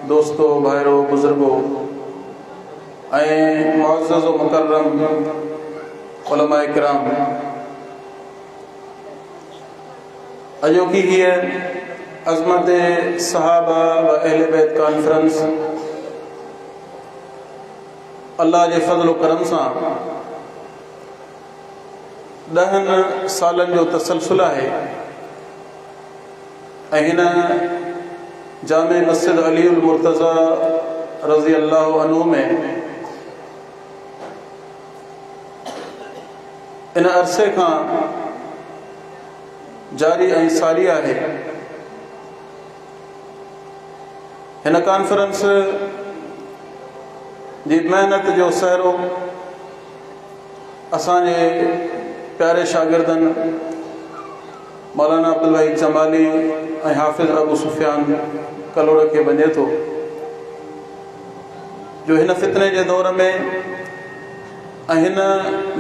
दोस्तों भाइरों बुजुर्गों ऐं मुअज़्ज़ज़ व मुकर्रम उलमाए किराम, अॼोकी हीअ अज़मत सहाबा व अहले बैत कॉन्फ्रेंस अल्लाह जे फज़ल व करम सां 10 सालनि जो तसलसल आहे ऐं हिन जामे मस्जिद अलीउल मुर्तज़ा रज़ी अल्लाहु अन्हु में इन अरसे खां जारी ऐं सारी आहे। हिन कॉन्फ्रेंस जी मेहनत जो सहरो असांजे प्यारे शागिर्दनि मौलाना अब्दुल वहीद जमाली ऐं हाफ़िज़ अबू सुफ़ियान कलोड़ खे वञे थो जो हिन फितने जे दौर में ऐं हिन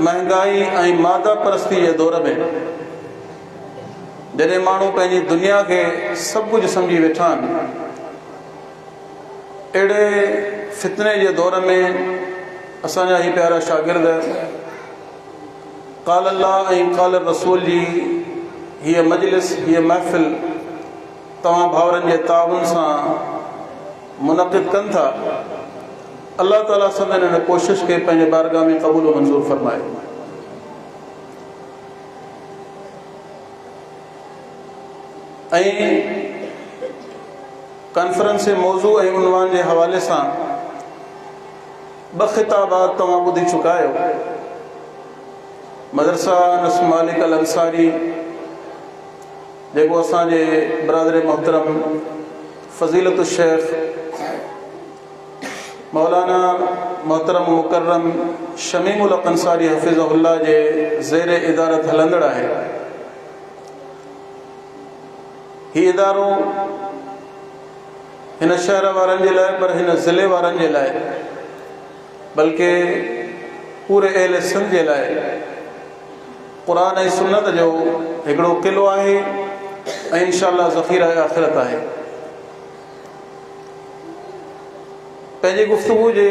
महांगाई ऐं मादा परस्ती जे दौर में जॾहिं माण्हू पंहिंजी दुनिया खे सभु कुझु सम्झी वेठा आहिनि, अहिड़े फितने जे दौर में असांजा ही प्यारा शागिर्द क़ाल अल्लाह ऐं क़ाल रसूल जी हीअ मजलिस हीअ महफ़िल तव्हां भाउरनि जे ताउन सां मुनक़िद कनि था। अल्लाह ताला सदन हिन कोशिश खे पंहिंजे बारगाह में क़बूल व मंज़ूर फरमाए। ऐं कॉन्फ्रेंस जे मौज़ू ऐं उनवान जे हवाले सां 2 ख़िताबात तव्हां ॿुधी चुका आहियो। मदरसा अनस मालिक अल अंसारी जेको असांजे बरादर मोहतरम फ़ज़ीलत शेख मौलाना मोहतरम मुकर्रम शमीमुल अंसारी हफ़िज़हुल्लाह जे ज़ेर इदारत हलंदड़ आहे। हीउ इदारो हिन शहर वारनि जे लाइ पर हिन ज़िले वारनि जे लाइ बल्कि पूरे अहले सिंध जे लाइ क़ुरान ऐं सुन्नत जो हिकिड़ो क़िलो आहे ऐं इंशाअल्लाह ज़ख़ीरा आख़िरत आहे। पंहिंजी गुफ़्तगू जे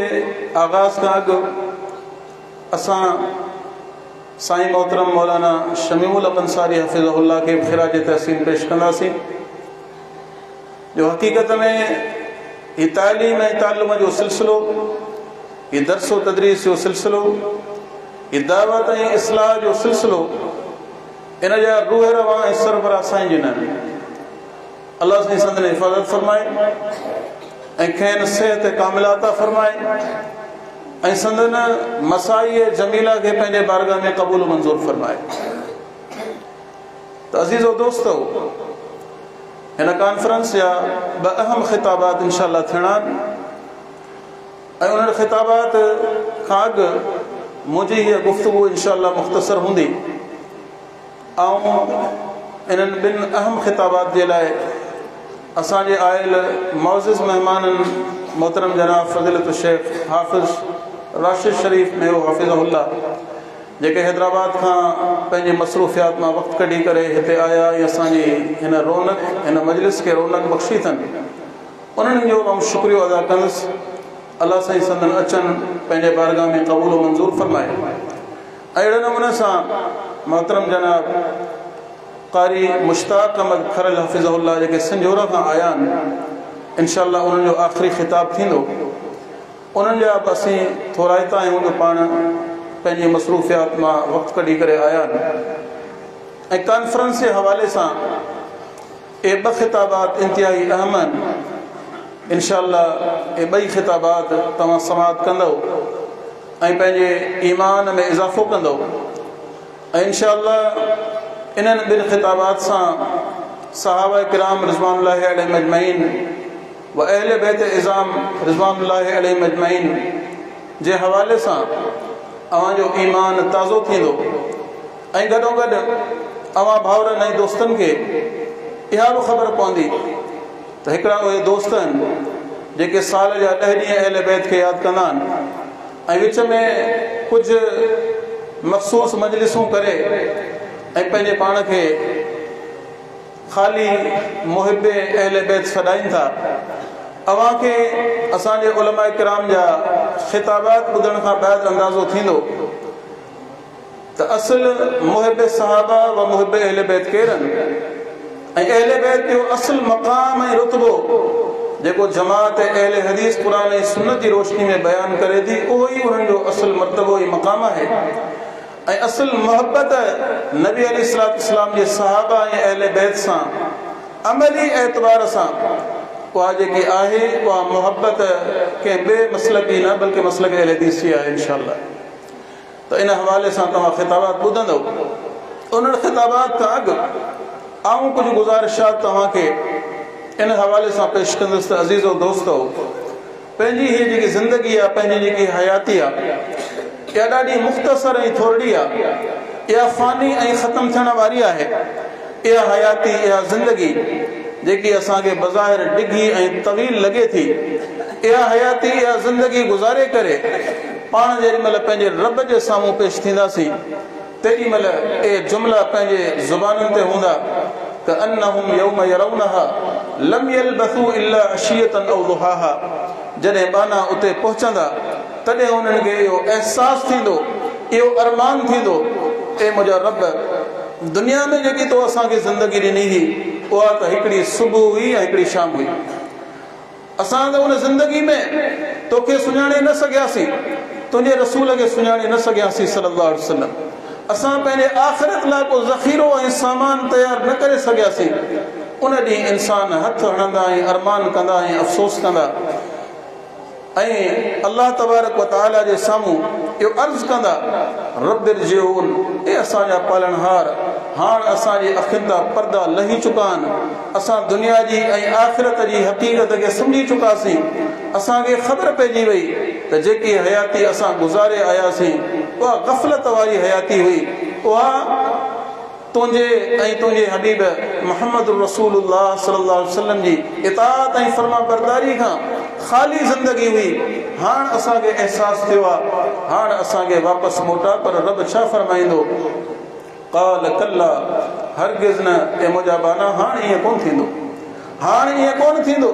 आगाज़ खां अॻु असां साईं मोहतरम मौलाना शमीउल अंसारी हफ़िज़हुल्लाह खे ख़िराज तहसीन पेश कंदासीं जो हक़ीक़त में हीउ तालीम ऐं तालुम जो सिलसिलो, हीउ दर्स व तदरीस जो सिलसिलो, हीउ दावत ऐं इस्लाह जो सिलसिलो, इन जा रूह रवां ऐं सरबराह साईं जिन अल्लाह साईं संदन हिफ़ाज़त फरमाए ऐं खेनि सिहत कामिला अता फरमाए ऐं संदन मसाई जमीला खे पंहिंजे बारगाह में क़बूल मंज़ूर फरमाए। त अज़ीज़ो दोस्तो, हिन कॉन्फ्रेंस जा 2 अहम ख़िताबात इंशाअल्लाह थियणा आहिनि ऐं उन्हनि ख़िताबात खां अॻु मुंहिंजी हीअ गुफ़्तगू इंशाअल्लाह मुख़्तसर हूंदी ऐं इन्हनि 2 अहम ख़िताबात जे लाइ असांजे आयल मुअज़्ज़िज़ महिमाननि मोहतरम जनाब फ़ज़ीलत शेख हाफ़िज़ राशिद शरीफ़ में हफ़िज़हुल्लाह जेके हैदराबाद खां पंहिंजे मसरूफ़ियात मां वक़्तु कढी करे हिते आया ऐं असांजी हिन रौनक हिन मजलिस खे रौनक बख़्शी अथनि, उन्हनि जो मां शुक्रियो अदा कंदुसि। अल्लाह साईं संदन अचनि पंहिंजे बारगाह में क़बूल व मंज़ूर फरमाए। अहिड़े नमूने सां मोहतरम जनाब क़ारी मुश्ताक़ अहमद खरल हफ़िज़हुल्लाह जेके संजोरा खां आया आहिनि, इंशाअल्लाह उन्हनि जो आख़िरी ख़िताब थींदो। उन्हनि जा बि असीं थोरा हितां आहियूं जो पाण पंहिंजी मसरूफ़ियात मां वक़्तु कढी करे आया आहिनि ऐं कॉन्फ्रेंस जे हवाले सां इहे 2 ख़िताबात इंतिहाई अहम आहिनि। इंशाअल्लाह इहे 2 ख़िताबात तव्हां समाअत कंदव ऐं पंहिंजे ईमान में इज़ाफ़ो कंदव ऐं इंशाअल्लाह इन्हनि 2 ख़िताबात सां सहाबा किराम रिज़वानुल्लाहि अलैहिम अजमईन व अहले बैत इज़ाम रिज़वानुल्लाहि अलैहिम अजमईन जे हवाले सां अवांजो ईमान ताज़ो थींदो ऐं गॾोगॾु अवां भाउरनि ऐं दोस्तनि खे इहा बि ख़बर पवंदी त हिकिड़ा उहे दोस्त आहिनि जेके साल जा 10 ॾींहं अहले बैत खे यादि कंदा आहिनि ऐं विच में कुझु मख़सूस मजलिसूं करे ऐं पंहिंजे पाण खे ख़ाली मुहिब अहले बैत सॾाइनि था। अव्हांखे असांजे उलमा किराम जा ख़िताबात ॿुधण खां बैदि अंदाज़ो थींदो त असुल मुहिब सहाबा व मुहिब अहले बैत केरु आहिनि ऐं अहले बैत जो असुल मक़ाम ऐं रुतबो जेको जमात अहले हदीस क़ुरान ऐं सुन्नत जी रोशनी में बयानु करे थी उहो ई उन्हनि जो असुल मर्तबो ऐं मक़ाम आहे ऐं असुल मोहब्बत नबी अलैहिस्सलातु वस्सलाम जे सहाबा ऐं अहले बैत सां अमली एतबार सां उहा जेकी आहे उहा मोहब्बत कंहिं ॿिए मसलक जी न बल्कि मसलक अहले हदीस जी आहे इंशाअल्लाह। त इन हवाले सां तव्हां ख़िताबात ॿुधंदव। उन्हनि ख़िताबात खां अॻु आऊं कुझु गुज़ारिशात तव्हांखे इन हवाले सां पेश कंदुसि त अज़ीज़ो दोस्तो, पंहिंजी हीअ जेकी ज़िंदगी आहे, पंहिंजी जेकी हयाती आहे, इहा ॾाढी मुख़्तसर ऐं थोरी आहे। इहा फ़ानी ऐं ख़तमु थियण वारी आहे। इहा हयाती, इहा ज़िंदगी जेकी असांखे बज़ाहिर डिघी ऐं तवील लॻे थी, इहा हयाती, इहा ज़िंदगी गुज़ारे करे पाण जेॾी महिल पंहिंजे रब जे साम्हूं पेश थींदासीं तेॾी महिल इहे जुमिला पंहिंजे ज़ुबानुनि ते हूंदा त अन्नहुम यौम यरौनहा लम यलबसू इल्ला अशियतन औ दुहाहा। जॾहिं बाना उते पहुचंदा तॾहिं उन्हनि खे इहो अहसासु थींदो, इहो अरमान थींदो, ए मुंहिंजा रब, दुनिया में जेकी तो असांखे ज़िंदगी ॾिनी हुई उहा त हिकिड़ी सुबुह हुई ऐं हिकिड़ी शाम हुई। असां त उन ज़िंदगी में तोखे सुञाणे न सघियासीं, तुंहिंजे रसूल खे सुञाणे न सघियासीं सल्लल्लाहु अलैहि वसल्लम। असां पंहिंजे आख़िरत लाइ को ज़ख़ीरो ऐं सामान तयारु न करे सघियासीं। उन ॾींहुं इंसान हथ हणंदा ऐं अरमान कंदा ऐं अफ़सोस कंदा ऐं अल्लाह तबारक व तआला जे साम्हूं इहो अर्ज़ु कंदा, रब्बिरजिऊन, ए असांजा पालनहार, हाणे असांजी अखियुनि तां पर्दा लही चुका आहिनि। असां दुनिया जी ऐं आख़िरत जी हक़ीक़त खे सम्झी चुकासीं। असांखे ख़बर पइजी वई त जेकी हयाती असां गुज़ारे आयासीं उहा ग़फ़लत वारी हयाती हुई। उहा तुंहिंजे ऐं तुंहिंजे हबीब मुहम्मद रसूलुल्लाह सल्लल्लाहु अलैहि वसल्लम जी इताअत ऐं फर्मा बरदारी खां ख़ाली ज़िंदगी हुई। हाणे असांखे अहसासु थियो आहे, हाणे असांखे वापसि मोटा। पर रब छा फरमाईंदो, क़ाल कल्ला, हरगिज़ न, ए मुंहिंजा बाना, हाणे ईअं कोन थींदो, हाणे ईअं कोन थींदो।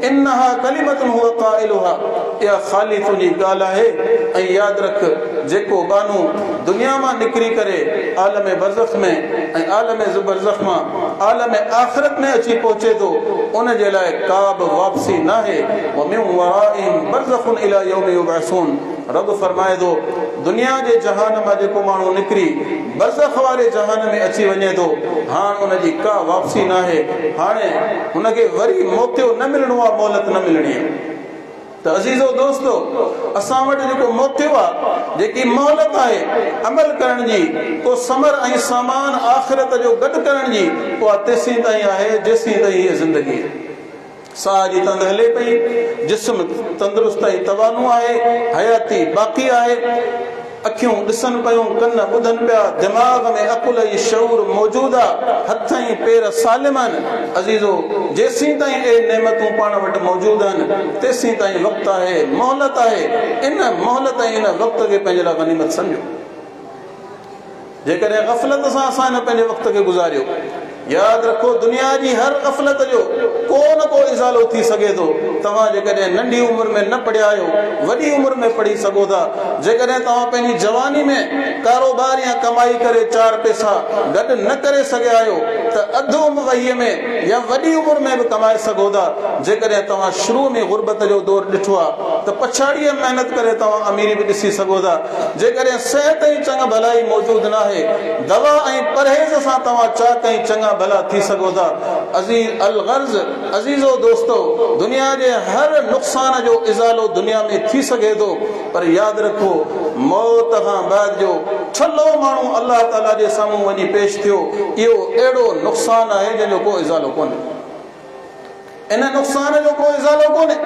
इन्नहा कलिमतुन हुवा क़ाइलुहा, इहा ख़ाली तुंहिंजी ॻाल्हि आहे। ऐं यादि रख, जेको बानू दुनिया मां निकिरी करे आलम बरज़ख में ऐं आलम बरज़ख मां आलम आख़िरत में अची पहुचे थो, उन जे लाइ का बि वापसी न आहे। व मिन वराइहिम बरज़खुन इला यौम युबअसून। रब फरमाए थो, दुनिया जे जहान मां जेको माण्हू निकिरी बरज़ख वारे जहान में अची वञे थो, हाणे उनजी का वापसी न आहे। हाणे हुनखे वरी मौक़ो न मिलणो आहे, मोहलत न मिलणी आहे। त अज़ीज़ो दोस्तो, असां वटि जेको मौक़ो आहे, जेकी मोहलत आहे अमल करण जी, को समर ऐं सामान आख़िरत जो गॾु करण जी, उहा तेसीं ताईं आहे जेसीं ताईं हीअ ज़िंदगी आहे। साह जी तंद हले पई, जिस्म तंदुरुस्त ऐं तवानो आहे, हयाती बाक़ी आहे, अखियूं ॾिसनि पियूं, कन ॿुधनि पिया, दिमाग़ में अकुल ऐं शऊर मौजूदु आहे, हथ ऐं पेर सालिम आहिनि। अज़ीज़ो, जेसीं ताईं ए नेमतूं पाण वटि मौजूदु आहिनि तेसीं ताईं वक़्तु आहे, मोहलत आहे। इन मोहलत ऐं इन वक़्त खे पंहिंजे लाइ गनीमत सम्झो। जेकॾहिं ग़फ़लत सां असां हिन पंहिंजे वक़्त खे गुज़ारियो, यादि रखो, दुनिया जी हर ग़फ़लत जो को न को इज़ालो थी सघे थो। तव्हां जेकॾहिं नंढी उमिरि में न पढ़िया आहियो, वॾी उमिरि में पढ़ी सघो था। जेकॾहिं तव्हां पंहिंजी जवानी में कारोबार या कमाई करे चार पैसा गॾु न करे सघिया आहियो त अधु उमिरि वहीअ में या वॾी उमिरि में बि कमाए सघो था। जेकॾहिं तव्हां शुरू में गुरबत जो दौरु ॾिठो आहे त पछाड़ीअ महिनत करे तव्हां अमीरी बि ॾिसी सघो था। जेकॾहिं सिहत ऐं चङ भलाई मौजूदु न आहे, दवा ऐं परहेज़ सां तव्हां चाक ऐं चङा भला थी सघो था। अज़ीज़ अल गर्ज़, अज़ीज़ो दोस्तो, दुनिया जे हर नुक़सान जो इज़ालो दुनिया में थी सघे थो, पर यादि रखो, मौत खां बाद जो छलो माण्हू अल्लाह ताला जे साम्हूं वञी पेश थियो, इहो अहिड़ो नुक़सान आहे जंहिंजो को इज़ालो कोन्हे। इन नुक़सान जो को इज़ालो कोन्हे।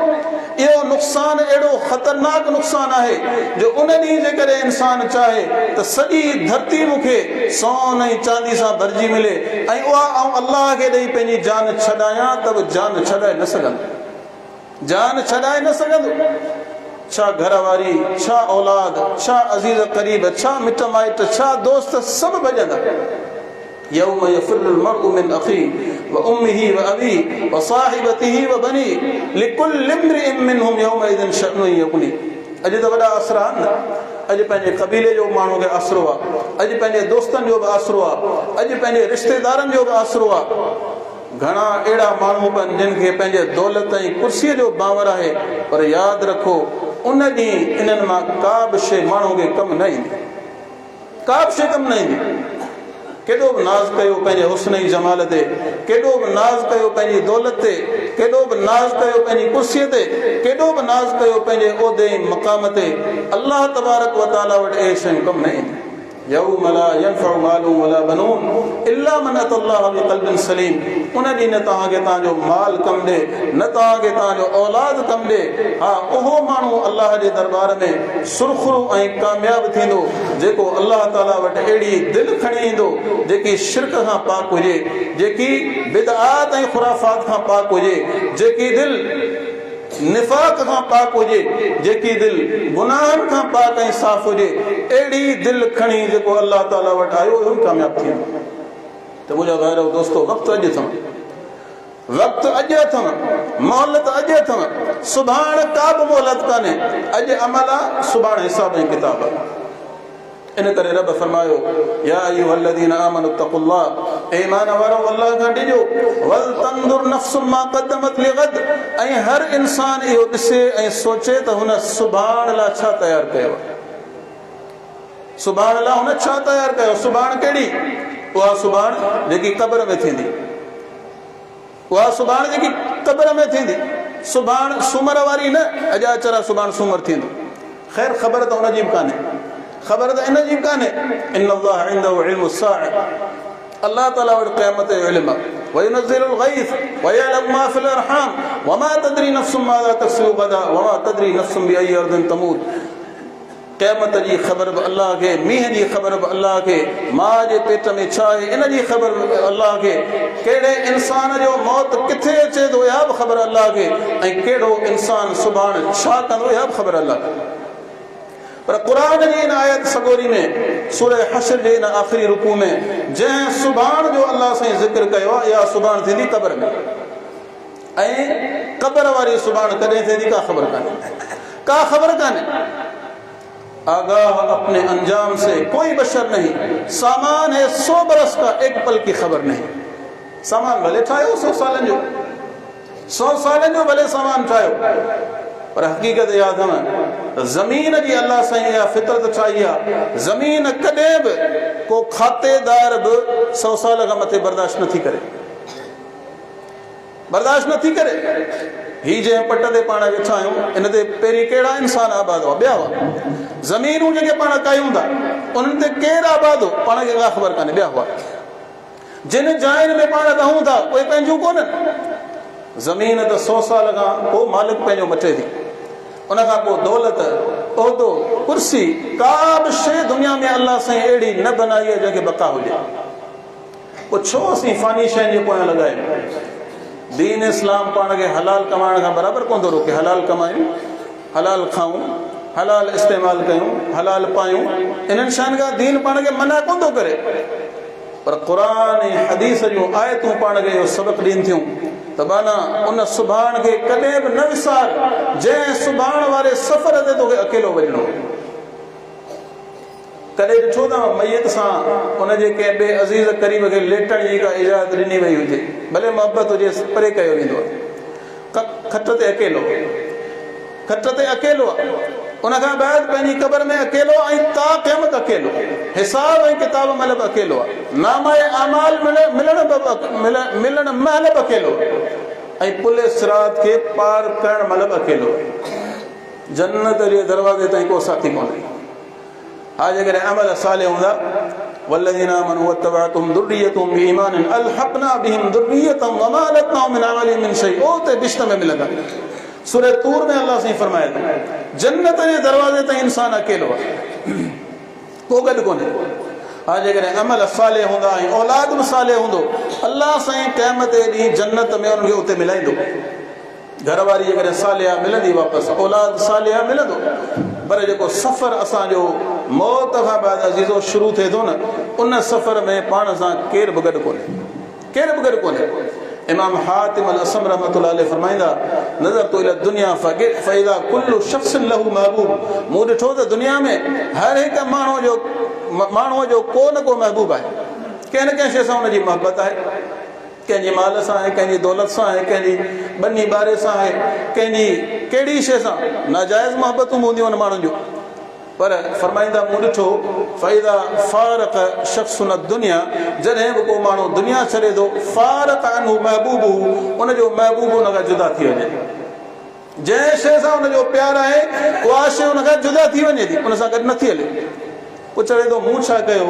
इहो नुक़सान अहिड़ो ख़तरनाक नुक़सान आहे जो उन ॾींहुं जेकॾहिं इंसान चाहे त सॼी धरती मूंखे सोन ऐं चांदी सां भरिजी मिले ऐं उहा आऊं अल्लाह खे ॾेई पंहिंजी जान छॾायां त बि जान छॾाए न सघंदो, जान छॾाए न सघंदो। छा घर वारी, छा औलाद, छा अज़ीज़ क़रीब, छा मिट माइट, छा दोस्त, सभु भॼंदा। यौम यफ़िरुल मर्उ मिन अख़ी व उम्मिही व अबी व साहिबतिही व बनी लिकुल्लि इम्रिइन मिनहुम यौमइदिन शअनुन युगनी। अॼु त वॾा असर आहिनि न। अॼु पंहिंजे क़बीले जो माण्हू खे आसरो आहे, अॼु पंहिंजे दोस्तनि जो बि आसरो आहे, अॼु पंहिंजे रिश्तेदारनि जो बि आसरो आहे। घणा अहिड़ा माण्हू आहिनि जिन खे पंहिंजे दौलत ऐं कुर्सीअ जो बावर आहे, पर यादि रखो उन ॾींहुं इन्हनि मां का बि शइ माण्हू खे कमु न ईंदी, का बि शइ कमु न ईंदी। केॾो बि नाज़ कयो पंहिंजे हुस्न जी जमाल ते, केॾो बि नाज़ कयो पंहिंजी दौलत ते, केॾो बि नाज़ कयो पंहिंजी कुर्सीअ ते, केॾो बि नाज़ कयो पंहिंजे उहिदे ऐं मक़ाम ते, अल्लाह तबारक व तआला वटि इहे शयूं कमु न ईंदियूं। यौम ला यनफउ मालुन वला बनून इल्ला मन अतल्लाह बिक़ल्बिन सलीम। उन ॾींहुं न तव्हांखे तव्हांजो माल कमु ॾे, न तव्हांखे तव्हांजो औलाद कमु ॾे। हा, उहो माण्हू अल्लाह जे दरबार में सुरख़ुरू ऐं कामयाबु थींदो जेको अल्लाह ताला वटि अहिड़ी दिलि खणी ईंदो जेकी शिरक खां पाक हुजे, जेकी बिदआत ऐं खुराफात खां पाक हुजे, जेकी दिलि निफ़ाक़ खां पाक हुजे, जेकी दिलि गुनाहनि खां पाक ऐं साफ़ हुजे। अहिड़ी दिलि खणी जेको अल्लाह ताला वटि आयो उहो ई कामयाबु थींदो। त मुंहिंजा भाइरो दोस्तो, वक़्तु अॼु अथव, वक़्तु अॼु अथव, मोहलत अॼु अथव, सुभाणे का बि मोहलत कान्हे। अॼु अमल आहे, सुभाणे हिसाब ऐं किताब आहे। इन करे रब फरमायो या अय्युहल्लज़ीना आमनु तक़ुल्लाह, ए ईमान वारो अल्लाह खां ॾिजो, वल तंदुर नफ्सुम मा क़द्दमत लिग़द, ऐं हर इंसान इहो ॾिसे ऐं सोचे त हुन सुभाणे लाइ छा तयारु कयो, सुभाणे लाइ हुन छा तयारु कयो। सुभाणे कहिड़ी? उहा सुभाणे जेकी क़ब्र में थींदी, उहा सुभाणे जेकी क़ब्र में थींदी। सुभाणे सूमर वारी न, अॼु अचरा सुभाणे सूमर थींदो। ख़ैर ख़बर त हुनजी बि कान्हे, ख़बर त इन जी बि कान्हे। इन्नल्लाह इंदहु इल्मुस्साअ, अल्लाह ताला वटि क़यामत जो इल्मु आहे। वयुनज़्ज़िलुल गैस वयअलमु मा फिल अरहाम वमा तदरी नफ्सुम माज़ा तक्सिबु गदा वमा तदरी नफ्सुम बिअय्यि अर्दिन तमूत। क़यामत जी ख़बर बि अल्लाह खे, मींहं जी ख़बर बि अल्लाह खे, माउ जे पेट में छा आहे इन जी ख़बर बि अल्लाह खे, कहिड़े इंसान जो मौत किथे अचे थो इहा बि ख़बर अल्लाह खे, ऐं कहिड़ो इंसान सुभाणे छा कंदो इहा बि ख़बर अल्लाह खे। पर क़ुरान जी इन आयत सगोरी में सूरह हशर जे इन आख़िरी रुकू में जंहिं सुभाणे जो अल्लाह साईं ज़िक्र कयो आहे, इहा सुभाणे थींदी क़ब्र में, ऐं क़ब्र वारी सुभाणे कॾहिं थींदी का ख़बर कान्हे, का ख़बर कान्हे। आगाह अपने अंजाम से कोई बशर नहीं, सामान है 100 बरस का, एक पल की खबर नहीं। सामान भले ठाहियो 100 सालनि जो, 100 सालनि जो भले सामान ठाहियो, पर हक़ीक़त यादि अथव ज़मीन जी अल्लाह साईं इहा फितरत ठाही आहे। ज़मीन कॾहिं बि को खातेदार बि 100 साल खां मथे बर्दाश्त नथी करे, बर्दाश्त नथी करे। ही जंहिं पट ते पाण वेठा आहियूं, इन ते पहिरीं कहिड़ा इंसान आबाद हुआ, ॿिया हुआ। ज़मीनूं जेके पाण कायूं था उन्हनि ते केरु आबाद हो, पाण खे का ख़बर कान्हे, ॿिया हुआ। जिन जायुनि में पाण रहूं था उहे पंहिंजूं कोन्हनि। ज़मीन त 100 साल खां पोइ मालिक पंहिंजो मटे थी, उनखां पोइ दौलत, उहिदो, कुर्सी, का बि शइ दुनिया में अल्लाह साईं अहिड़ी न बनाई आहे जंहिंखे बका हुजे। पोइ छो असीं फ़ानी शयुनि जे पोयां लॻायूं? दीन इस्लाम पाण खे हलाल कमाइण खां बराबरि कोन थो रोके। हलाल कमायूं, हलाल खाऊं, हलाल इस्तेमालु कयूं, हलाल पायूं, इन्हनि शयुनि खां दीन पाण खे मना कोन थो करे। पर क़ुरान ऐं हदीस जूं आयतूं पाण खे इहो सबक़ ॾियनि थियूं त माना उन सुभाणे खे कॾहिं बि न विसार, जंहिं सुभाणे वारे सफ़र ते तोखे अकेलो वञिणो। कॾहिं ॾिठो अथव मैयत सां उनजे कंहिं ॿिए अज़ीज़ क़रीब खे लेटण जी का इजाज़त ॾिनी वई हुजे, भले मोहबत हुजे, परे कयो वेंदो आहे। खट ते अकेलो, खट ते अकेलो आहे, उनखां बाद पंहिंजी क़ब्र में अकेलो, ऐं ता क़यामत अकेलो, हिसाब ऐं किताब महिल बि अकेलो आहे, नामाए अमाल मिलण महिल बि अकेलो, ऐं पुल सिरात खे पार करण महिल बि अकेलो। जन्नत जे दरवाज़े ताईं को साथी कोन्हे। हा, जेकॾहिं अमल सालिह हूंदा, वल्लज़ीना आमनू वत्तबअतहुम ज़ुर्रियतुहुम बिईमानिन अल्हक़ना बिहिम ज़ुर्रियतहुम वमा अलतनाहुम मिन अमलिहिम मिन शै। ओ ते बिश्त में मिलंदा। सूरह तूर में अल्लाह साईं फरमाए थो जन्नत जे दरवाज़े ताईं इंसान अकेलो आहे, को गॾु कोन्हे। हा, जेकॾहिं अमल सालिह हूंदा ऐं औलाद बि सालिह हूंदो, अल्लाह साईं क़यामत जे ॾींहुं जन्नत में उनखे उते मिलाईंदो। घरवारी जेकॾहिं सालिहा मिलंदी, वापसि औलाद सालिहा मिलंदो। पर जेको सफ़र असांजो मौत खां बाद अज़ीज़ो शुरू थिए थो न, उन सफ़र में पाण सां केरु बि गॾु कोन्हे, केरु बि गॾु कोन्हे। इमाम हातिम अल असम रहमतुल्लाह अलैह फरमाईंदा नज़र तो इला दुनिया फ़इज़ा कुल्लु शख़्सिन लहू महबूब मूं ॾिठो त दुनिया में हर हिकु माण्हूअ जो को न को महबूब आहे कंहिं न कंहिं शइ सां हुनजी मोहबत आहे कंहिंजी माल सां आहे कंहिंजी दौलत सां आहे कंहिंजी ॿनी ॿारे सां आहे कंहिंजी कहिड़ी शइ सां नाजाइज़ मोहबतूं हूंदियूं आहिनि माण्हुनि जूं पर फरमाईंदा मूं ॾिठो फ़इज़ा फ़ारक़ शख़्सुन दुनिया जॾहिं बि को माण्हू दुनिया छॾे थो फ़ारक़ अनहु महबूबु उनजो महबूब उन खां जुदा थी वञे जंहिं शइ सां उनजो प्यारु आहे उहा शइ उन खां जुदा थी वञे थी उन सां गॾु नथी हले पोइ चवे थो मूं छा कयो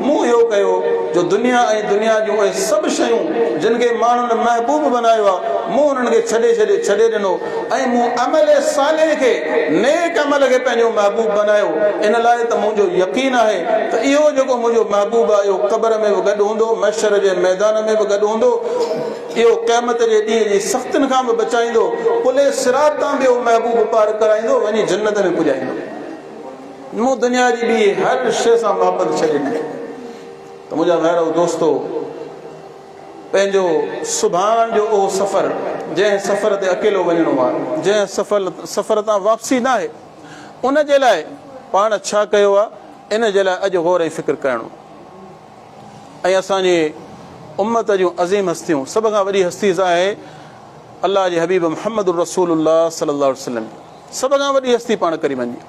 मूं इहो कयो जो दुनिया ऐं दुनिया जूं उहे सभु शयूं जिन खे माण्हुनि महबूब बनायो आहे मूं उन्हनि खे छॾे ॾिनो ऐं मूं अमल साले खे नेक अमल खे पंहिंजो महबूब बनायो इन लाइ त मुंहिंजो यकीन आहे त इहो जेको मुंहिंजो महबूब आहे इहो क़ब्र में बि गॾु हूंदो महशर जे मैदान में बि गॾु हूंदो इहो क़यामत जे ॾींहं जी सख़्तियुनि खां बि बचाईंदो पुले सिरात तां बि उहो महबूब पार कराईंदो वञी जन्नत में पुॼाईंदो मूं दुनिया जी ॿी हर शइ सां मोहबत छॾे ॾिनी त मुंहिंजा भाइरो दोस्तो पंहिंजो सुभाणे जो उहो सफ़र जंहिं सफ़र ते अकेलो वञिणो आहे जंहिं सफ़र तां वापसी न आहे उन जे लाइ पाण छा कयो आहे इन जे लाइ अॼु गौर ऐं फ़िक्र करणो ऐं असांजी उम्मत जूं अज़ीम हस्तियूं सभ खां वॾी हस्ती आहे अलाह जे हबीब मुहम्मद रसूलुल्लाह सल्लल्लाहु अलैहि वसल्लम सभ खां वॾी हस्ती पाण करीमन जी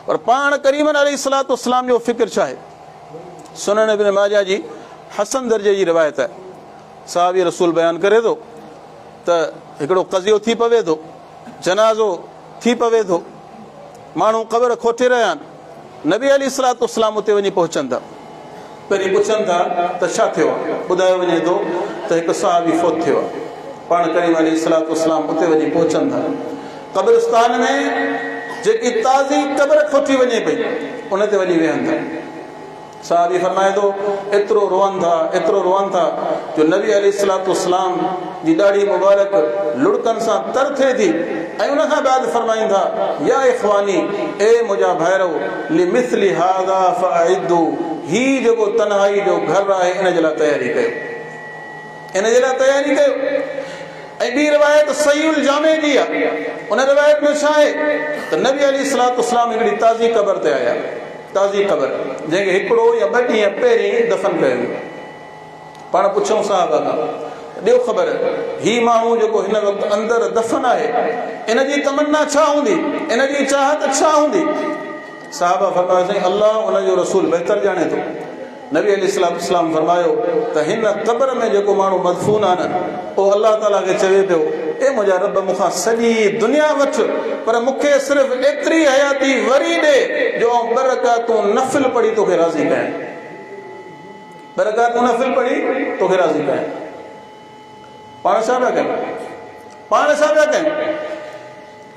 पर पाण करीमन अलैहिस्सलातु वस्सलाम जो फ़िक्र छा आहे सुनन इब्न माजा जी हसन दर्जे जी रिवायत आहे साहबी रसूल बयानु करे थो त हिकिड़ो क़ज़ियो थी पवे थो जनाज़ो थी पवे थो माण्हू क़ब्र खोटे रहिया आहिनि नबी अलैहिस्सलातु वस्सलाम उते वञी पहुचनि था पहिरीं पुछनि था त छा थियो आहे ॿुधायो वञे थो त हिकु साहबी फोत थियो आहे पाण करीम अलैहिस्सलातु वस्सलाम उते वञी पहुचनि था क़ब्रिस्तान में जेकी ताज़ी क़ब्र खोटी वञे पई उन ते वञी वेहनि था साहबी फरमाए थो एतिरो रोअनि था जो नबी अलैहिस्सलातु वस्सलाम जी ॾाढी मुबारक लुड़कनि सां तर थिए थी ऐं उन खां बाद फरमाईनि था या इख़वानी ए मुंहिंजा भाइरो लिमिस्ली हाज़ा फ़अइदू ही जेको तन्हाई जो घर आहे इन जे लाइ तयारी कयो ऐं ॿी रिवायत सहीउल जामे जी आहे उन रिवायत में छा आहे त नबी अलैहिस्सलातु वस्सलाम हिकिड़ी ताज़ी क़ब्र ते आया ताज़ी क़ब्र जंहिंखे हिकिड़ो या ॿ ॾींहं पहिरीं दफ़न कयो वियो पाण पुछूं साहब खां ॾियो ख़बर ही माण्हू जेको हिन वक़्तु अंदरि दफ़न आहे इन जी तमन्ना छा हूंदी इन जी चाहत छा हूंदी साहब फरमायो साईं अल्लाह उनजो रसूल बहितर ॼाणे थो नबी अलैहिस्सलातु वस्सलाम फरमायो त हिन क़ब्र में जेको माण्हू मदफून आहे न उहो अल्लाह ताला खे चवे पियो ए मुंहिंजा रब मूंखां सॼी दुनिया वठ पर मूंखे सिर्फ़ु एतिरी हयाती वरी ॾे जो बरकातूं नफ़िल पढ़ी तोखे राज़ी कयां बरकातूं नफ़िल पढ़ी तोखे राज़ी कयां पाण छा पिया कयूं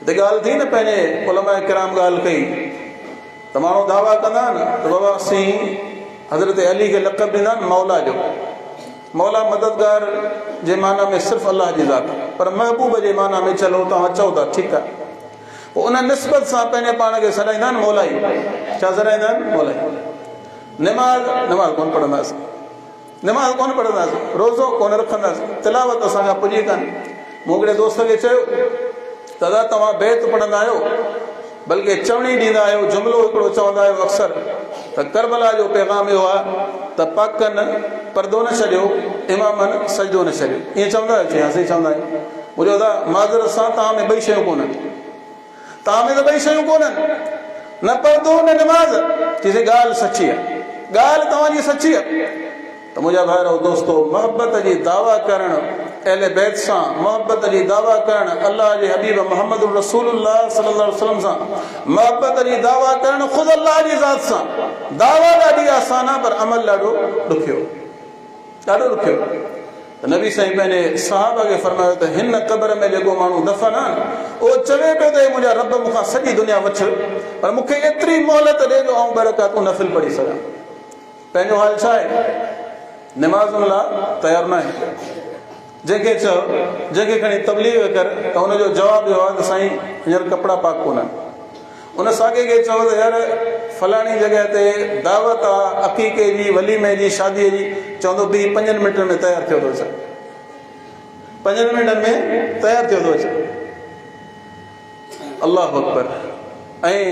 हिते ॻाल्हि थी न पंहिंजे उलमा किराम ॻाल्हि कई त माण्हू दावा कंदा न त बाबा असीं हज़रत अली खे लक़ब ॾींदा आहिनि मौला जो मौला मददगार जे माना में सिर्फ़ु अलाह जी ज़ात पर महबूब जे माना में चलो तव्हां चओ था ठीकु आहे पोइ उन निस्बत सां पंहिंजे पाण खे सॾाईंदा आहिनि मौलाई छा सॾाईंदा आहिनि मौलाई नमाज़ कोन पढ़ंदासीं रोज़ो कोन रखंदासीं तिलावत असांखां पुॼी कान मूं हिकिड़े दोस्त खे चयो दादा तव्हां बैत पढ़ंदा आहियो बल्कि चवणी ॾींदा आहियो जुमिलो हिकिड़ो चवंदा आहियो अक्सर त करबला जो पैगाम इहो आहे त पाकनि परदो न छॾियो इमामनि सजदो न छॾियो ईअं चवंदा आहियो चई असीं चवंदा आहियूं मुंहिंजो दादा माज़रत सां तव्हां में ॿई शयूं कोन्हनि तव्हां में त ॿई शयूं कोन्हनि न परदो न निमाज़ चईसीं ॻाल्हि सची आहे ॻाल्हि तव्हांजी सची आहे त मुंहिंजा भाइरो दोस्तो मोहबत जी दावा करणु अहले बैत सां मोहबत जी दावा करणु अल्लाह जे हबीब मुहम्मद रसूलुल्लाह सल्लल्लाहु अलैहि वसल्लम सां मोहबत जी दावा करणु ख़ुदि अल्लाह जी ज़ात सां दावा ॾाढी आसान आहे पर अमल ॾाढो ॾुखियो त नबी साईं पंहिंजे सहाबा खे फरमायो त हिन क़ब्र में जेको माण्हू दफ़न आहे उहो चवे पियो त मुंहिंजा रब मूंखां सॼी दुनिया वठ पर मूंखे एतिरी मोहलत ॾे जो आउं बरकातूं नफ़िल पढ़ी सघां पंहिंजो हाल छा आहे निमाज़ुनि लाइ तयारु न आहे जंहिंखे खणी तबलीग कर त हुनजो जवाबु इहो आहे त साईं हींअर कपिड़ा पाक कोन्हनि उन साॻे खे चओ त यार फलाणी जॻह ते दावत आहे अक़ीक़े जी वलीमे जी शादीअ जी चवंदो 2-5 मिंटनि में तयारु थियो थो सघे 5 मिनटनि में तयारु थियो थो अचे। अल्लाह अकबर। ऐं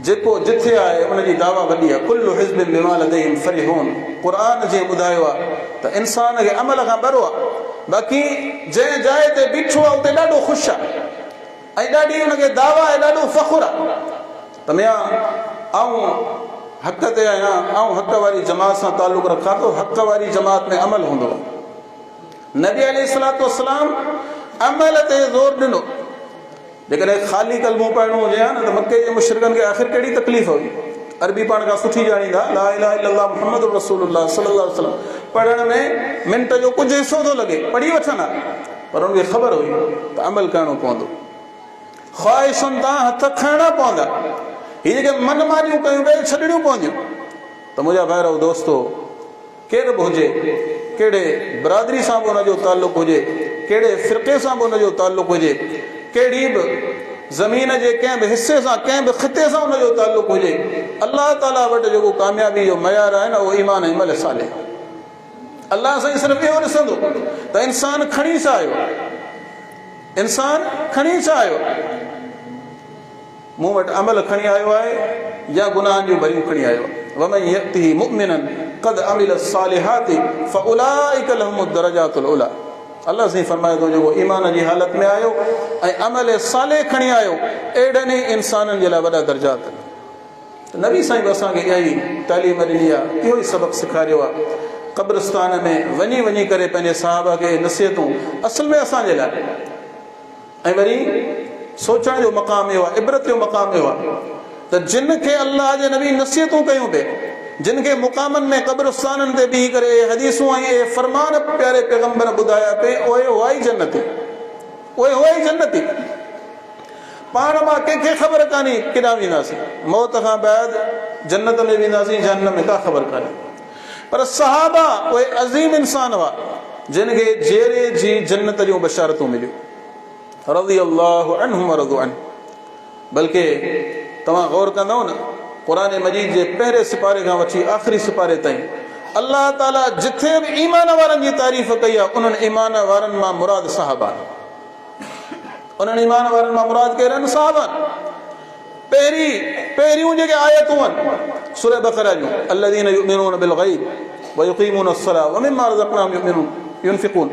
जेको जिथे आहे उनजी दावा वॾी आहे। कुल्लु हिज़्बिन बिमा लदयहिम फरिहून। क़ुर जीअं ॿुधायो आहे त इंसान खे अमल खां ॿरो आहे, बाक़ी जंहिं जाइ ते बीठो आहे उते ॾाढो ख़ुशि आहे ऐं ॾाढी हुनखे दावा आहे, ॾाढो फ़ख़ुरु आहे त मियां आऊं हक़ ते आहियां, आऊं हक़ वारी जमात सां तालुक़ रखां थो। हक़ वारी जमात में अमल हूंदो। नबी अलैहिस्सलातु वस्सलाम अमल ते ज़ोर ॾिनो। जेकॾहिं ख़ाली कलमो पढ़णो हुजे हा न त मके जे मुशरिकनि खे आख़िर कहिड़ी तकलीफ़ हुई। अरबी पाण खां सुठी ॼाणींदा, ला इलाहा इल्लल्लाह मुहम्मद रसूलुल्लाह सल्लल्लाहु अलैहि वसल्लम। पढ़ण में मिंट जो कुझु हिसो थो लॻे, पढ़ी वठंदा, पर हुनखे ख़बर हुई त अमल करणो पवंदो। ख़्वाहिशुनि तां हथ खणणा पवंदा। हीअ जेके मन मारियूं कयूं पिया छॾणियूं पवंदियूं। त मुंहिंजा भाइरो दोस्तो, केरु बि हुजे, कहिड़े बिरादरी सां बि हुनजो तालुक़ु हुजे, कहिड़े फ़िरक़े सां बि हुनजो तालुक़ु हुजे, कहिड़ी बि ज़मीन जे कंहिं बि हिसे सां, कंहिं बि ख़िते सां हुनजो तालुक़ु हुजे, अल्लाह ताला वटि जेको कामयाबी जो मयार आहे न उहो ईमान ऐं अमल साले। अल्लाह साईं सिर्फ़ु इहो ॾिसंदो त इंसान खणी छा आयो, इंसान खणी छा आयो। मूं वटि अमल खणी आयो आहे या गुनाहनि जूं भरियूं खणी आयो आहे। वमन यअतिहि मुमिनन क़द अमिल सालिहाति फउलाइक लहुमुद दरजातुल उला। अल्लाह साईं फरमाए थो जेको ईमान जी हालत में आयो ऐं अमल साले खणी आयो, अहिड़नि ई इंसाननि जे लाइ वॾा दर्जात। नबी साईं बि असांखे इहा ई तालीम ॾिनी आहे, इहो ई सबक़ु सेखारियो आहे। क़ब्रिस्तान में वञी वञी करे पंहिंजे साहबा खे नसीहतूं, असल में असांजे लाइ। ऐं वरी सोचण जो मक़ाम इहो आहे, इबरत जो मक़ाम इहो आहे त जिन खे अल्लाह जे नबी नसीहतूं कयूं पिए, जिन खे मुक़ामनि में क़ब्रिस्ताननि ते बीह करे हदीसूं ऐं फरमान प्यारे पैगंबर ॿुधाया पे, उहे हुआ ई जन्नती, उहे हुआ ई जन्नती। पाण मां कंहिंखे ख़बर कान्हे केॾां वेंदासीं, मौत खां बाद जन्नत में वेंदासीं, जहन्नम में का ख़बर कान्हे। पर सहाबा उहे अज़ीम इंसान हुआ जिन खे जेरे जी जन्नत जूं बशारतूं मिलियूं। रज़ी अल्लाहु अन्हुम व रज़ू अन्हु। बल्कि तव्हां गौर कंदव न, क़ुर मजीद जे पहिरें सिपारे खां वठी आख़िरी सिपारे ताईं अल्लाह ताला जिथे बि ईमान वारनि जी तारीफ़ कई आहे, उन्हनि ईमान वारनि मां मुराद सहाबा, उन्हनि ईमान वारनि मां मुराद केरु आहिनि? सहाबा। पहिरियूं जेके आयतूं आहिनि सूरह बक़रा जूं, अल्लज़ीन युमिनून बिल ग़ैब व युक़ीमून अस्सलाह व मिम्मा रज़क़नाहुम युनफ़िक़ून,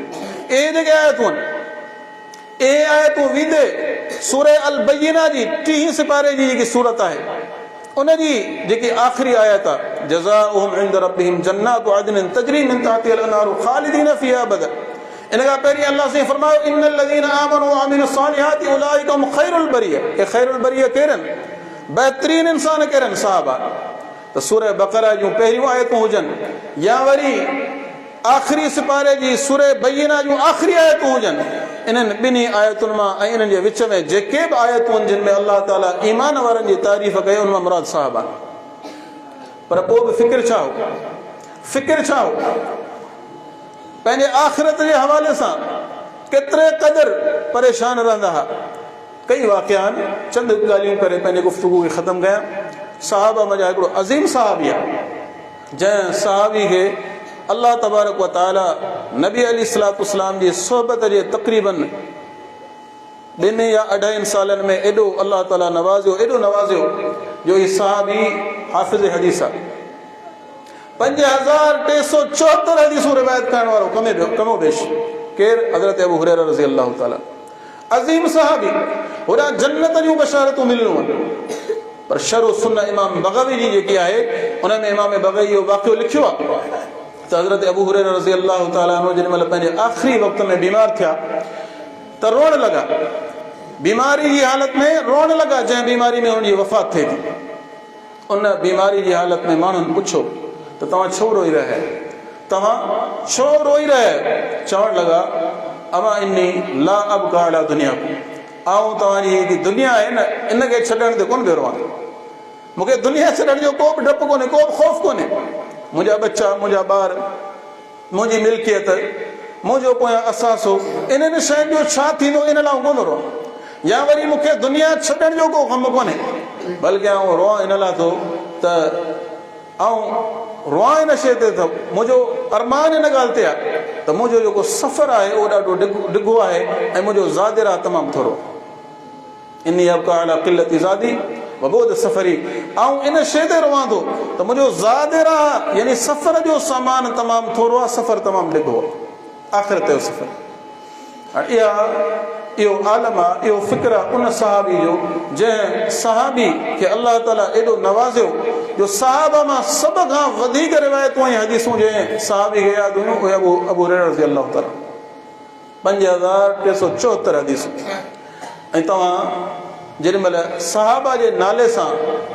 ए जेके आयतूं आहिनि, ए आयतूं वींदे सूरह अल बय्यिना जी 30 सिपारे जी जेकी सूरत आहे, उनजी जेकी आख़िरी आयत आहे, जज़ाउहुम इंद रब्बिहिम जन्नातु अदनिन तजरी मिन तहतिहल अनहारु ख़ालिदीन फ़ीहा अबदा। इन खां पहिरीं अल्लाह से फरमायो इन्नल लज़ीना आमनू व अमिलुस सालिहाति उलाइका हुम ख़ैरुल बरिया। के ख़ैरुल बरिया केरनि? बहितरीन इंसान केरनि? सहाबा। त सूरह बक़रा जूं पहिरियूं आयतूं हुजनि या वरी आख़िरी सिपारे जी सूरह बय्यिना जूं आख़िरी आयतूं हुजनि, इन्हनि ॿिन्ही आयतुनि मां ऐं इन्हनि जे विच में जेके बि आयतूं आहिनि जिन में अल्लाह ताला ईमान वारनि जी तारीफ़ कई, उन मां मुराद सहाबा। पर पोइ बि फ़िक्र छा हो, फ़िक्र छा हो? पंहिंजे आख़िरत जे हवाले सां केतिरे क़दुरु परेशान रहंदा हुआ। कई वाक़िया आहिनि, चंद ॻाल्हियूं करे पंहिंजे गुफ़्तगू खे ख़तमु कयां। सहाबा मज़ा हिकिड़ो अज़ीम सहाबी आहे, जंहिं सहाबी खे अल्लाह तबारक व तआला नबी अलैहिस्सलातु वस्सलाम जी सोहबत जे तक़रीबन 2 या 2.5 सालनि में एॾो अल्लाह ताला नवाज़ियो, एॾो नवाज़ियो जो ही सहाबी हाफ़िज़ हदीस आहे। 5374 हदीसूं रिवायत करण वारो कमो बेश केरु? हज़रत अबू हुरैरा रज़ी अल्लाह ताला, अज़ीम सहाबी। होॾां जन्नत जूं बशारतूं मिलणियूं आहिनि। पर शरह सुन्नह इमाम बग़वी जी जेकी आहे, उन में इमाम बग़वी इहो वाक़ियो लिखियो आहे त हज़रत अबू हुरैरा रज़ी अल्लाह ताला अन्हु जेॾी महिल पंहिंजे आख़िरी वक़्त में बीमार थिया त रोअण लॻा। बीमारी जी हालत में रोअण लॻा, जंहिं बीमारी में हुनजी वफ़ात थिए थी। उन बीमारी जी हालत में माण्हुनि पुछो त तव्हां छो रोई रहिया आहियो, तव्हां छो रोई रहिया आहियो? चवणु लॻा अमा इन्नी ला अबका अला दुनिया, आऊं तव्हांजी जेकी दुनिया आहे न, इनखे छॾण ते कोन पियो रहां। मूंखे दुनिया छॾण जो को बि डपु कोन्हे, को बि ख़ौफ़ कोन्हे। मुंहिंजा बच्चा, मुंहिंजा ॿार, मुंहिंजी मिल्कियत, मुंहिंजो पोयां असासो, इन्हनि शयुनि जो छा थींदो इन लाइ कोन रहां। या वरी मूंखे दुनिया छॾण जो को कमु कोन्हे, बल्कि आउं रोआं इन लाइ थो त आउं रुआ हिन शइ ते त मुंहिंजो अरमान हिन ॻाल्हि ते आहे त मुंहिंजो जेको सफ़र आहे उहो ॾाढो डिघो आहे ऐं मुंहिंजो ज़ादिरा तमामु थोरो इन अबका अला क़िल्लति ज़ादी वबोद सफ़री ऐं इन शइ ते रवां थो त मुंहिंजो ज़ादिरा यानी सफ़र जो सामान तमामु थोरो आहे, सफ़र तमामु डिघो आहे, आख़िरत जो सफ़र। हाणे इहो आलम आहे, इहो फ़िक्र आहे उन सहाबी जो जंहिं सहाबी खे अलाह ताला एॾो नवाज़ियो जो सहाबा मां सभ खां वधीक रिवायतूं ऐं हदीसूं जंहिं सहाबी खे यादि हुयूं उहे अबू हुरैरा रज़ी अलाह ताला 5374 हदीसूं। ऐं तव्हां जेॾी महिल सहाबा जे नाले सां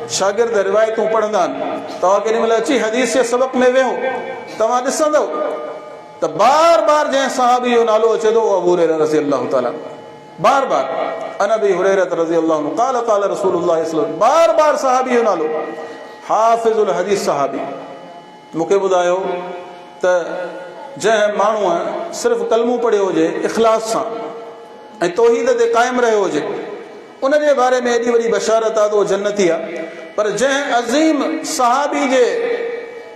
शागिर्द रिवायतूं पढ़ंदा आहिनि, तव्हां केॾी महिल अची हदीस जे सबक़ में वेहो तव्हां ॾिसंदव त बार बार जंहिं सहाबी जो नालो अचे थो उहो अबू हुरैरा रज़ी अलाह ताला, बार बार अन अबी हुरैरा रज़ी अलाह अन्हु क़ाल क़ाल रसूलुल्लाह सल्लल्लाहु अलैहि वसल्लम, बार बार सहाबी जो नालो हाफ़िज़ुल हदीस सहाबी। मूंखे ॿुधायो त जंहिं माण्हूअ सिर्फ़ु कलमो पढ़ियो हुजे इख़लास सां ऐं तौहीद ते क़ाइमु रहियो हुजे उन जे बारे में एॾी वॾी बशारत आहे त उहो जन्नती आहे। पर जंहिं अज़ीम सहाबी जे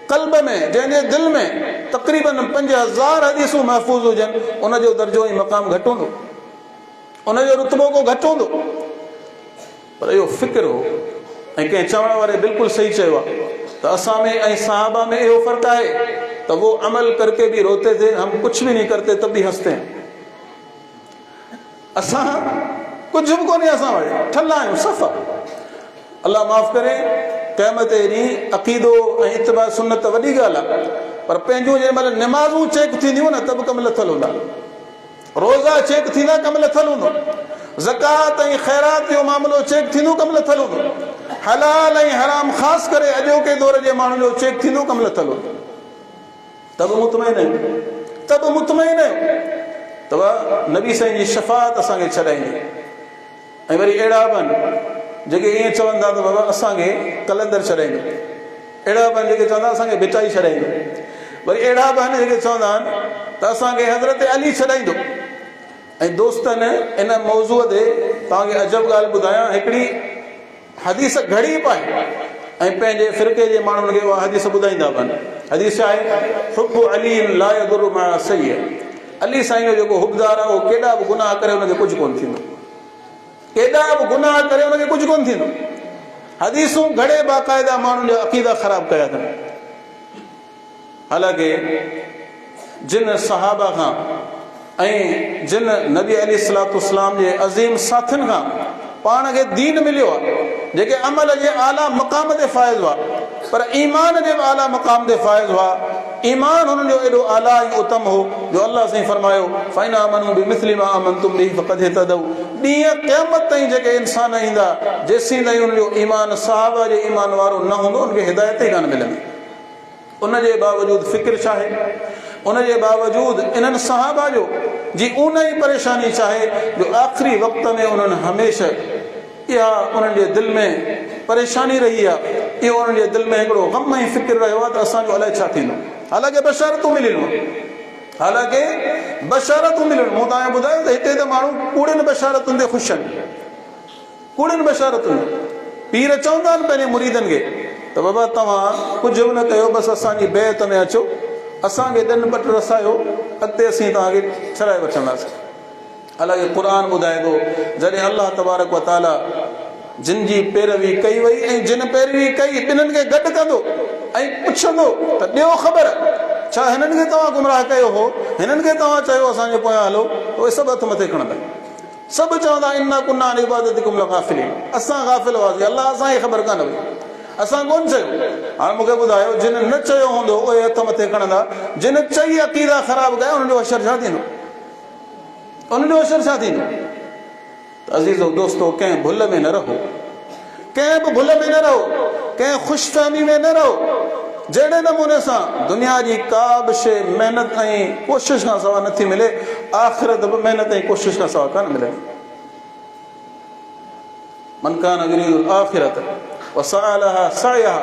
क़ल्ब में, जंहिंजे दिलि में तक़रीबन 5000 हदीसूं महफ़ूज़ हुजनि, उनजो दर्जो ऐं मक़ाम घटि हूंदो, उनजो रुतबो को घटि हूंदो। पर इहो फ़िक्र हो ऐं कंहिं चवण वारे बिल्कुलु सही चयो आहे त असां में ऐं सहाबा में इहो फ़र्क़ु आहे त वो अमल करके भी रोते थे, हम कुछ भी नहीं करते तब भी हंसते हैं। असां कुछ भी कोन्हे, असां वटि ठल्ला आहियूं सफ़ा। अल्लाह माफ़ करे, क़यामत जे ॾींहुं अक़ीदो ऐं इत्तिबा सुन्नत वॾी ॻाल्हि आहे, पर पंहिंजूं जंहिं महिल निमाज़ूं चेक थींदियूं न तब कम लथल हूंदा, रोज़ा चेक थींदा कम लथल हूंदो, ज़कात ऐं ख़ैरात जो मामिलो चेक थींदो कम लथल हूंदो, हलाल ऐं हराम ख़ासि करे अॼोके दौर जे माण्हुनि जो चेक थींदो कम लथल हूंदो। तब मुतमइन आहियूं, तब मुतमइन आहियूं, तब नबी साईं जी शफ़ाअत असांखे छॾाईंदी। ऐं वरी अहिड़ा बि आहिनि जेके ईअं चवंदा त बाबा असांखे कलंदर छॾाईंदो, अहिड़ा बि आहिनि जेके चवंदा असांखे भिटाई छॾाईंदो, वरी अहिड़ा बि आहिनि जेके चवंदा आहिनि त असांखे हज़रत अली छॾाईंदो। ऐं दोस्तनि इन मौज़ूअ ते तव्हांखे अजब ॻाल्हि ॿुधायां, हिकिड़ी हदीस घड़ी पाए ऐं पंहिंजे फ़िरक़े जे माण्हुनि खे उहा हदीस ॿुधाईंदा बि आहिनि। हदीस आहे हुब्बु अली ला यदुरु मा सही, अली साईं जो जेको हुबदार आहे उहो केॾा बि गुनाह करे हुनखे कुझु कोन थींदो, केॾा बि गुनाह करे हुनखे कुझु कोन थींदो। हदीसूं घणे बाक़ाइदा माण्हुनि जा अक़ीदा ख़राब कया अथनि। हालांकि जिन सहाबा खां ऐं जिन नबी अलैहिस्सलातु वस्सलाम जे अज़ीम साथियुनि खां पाण खे दीन मिलियो आहे, जेके अमल जे आला मक़ाम ते फ़ाइज़ हुआ पर ईमान जे आला मक़ाम ते फ़ाइज़ हुआ, ईमान हुननि जो एॾो आला ऐं उत्तम हो जो अल्लाह साईं फरमायो फ़इन आमनू बिमिस्लि मा आमनतुम बिही फ़क़द इहतदऊ। ॾींहं क़यामत ताईं जेके इंसान ईंदा जेसीं ताईं हुनजो ईमान सहाबा जे ईमान वारो न हूंदो उनखे हिदायत ई कान मिलंदी। उनजे बावजूदि फ़िक्र छा आहे, उनजे बावजूदि इन्हनि सहाबा जो जी उन ई परेशानी चाहे जो आख़िरी वक़्त में उन्हनि हमेशह इहा उन्हनि जे दिलि में परेशानी रही आहे, इहो उन्हनि जे दिलि में हिकिड़ो ग़म ऐं फ़िक्र रहियो आहे त असांजो अलाए छा थींदो। हालांकि बशारतूं मिलियूं, हालांकि बशारतूं मिलियूं। मूं तव्हांखे ॿुधायो त हिते त माण्हू कूड़ियुनि बशारतुनि ते ख़ुशि आहिनि, कूड़ियुनि बशारतुनि। पीर चवंदा आहिनि पंहिंजे मुरीदनि खे त बाबा तव्हां कुझु बि न कयो, बसि असांजी बैत में अचो, असांखे ॾन पट रसायो, अॻिते असीं तव्हांखे छॾाए वठंदासीं। हालांकि क़ुर ॿुधाए थो जॾहिं अल्लाह तबारक व ताला जिन जी पैरवी कई वई ऐं जिन पैरवी कई ॿिन्हिनि खे गॾु कंदो ऐं पुछंदो त ॾियो ख़बर छा हिननि खे तव्हां गुमराह कयो हो, हिननि खे तव्हां चयो असांजे पोयां हलो, उहे सभु हथ मथे खणंदा, सभु चवंदा इन्ना कुन्ना अन इबादतिकुम लगाफ़िलीन, असां गाफ़िल हुआसीं, अल्लाह असांखे ख़बर कान हुई, असां कोन चयो। हाणे मूंखे ॿुधायो जिन न चयो हूंदो उहे हथ मथे खणंदा, जिन चई अक़ीदा ख़राब कया उन्हनि जो असरु छा थींदो, उन्हनि जो असरु छा थींदो। त अज़ीज़ो दोस्तो कंहिं भुल में न रहो, कंहिं बि भुल में न रहो, कंहिं ख़ुशफ़हमी में न रहो। जहिड़े नमूने सां दुनिया जी का बि शइ महिनत ऐं कोशिश खां सवाइ नथी मिले, आख़िरत बि महिनत ऐं कोशिश खां सवाइ कान मिलंदी। मन कान युरीदुल आख़िरत वसअ लहा सअयहा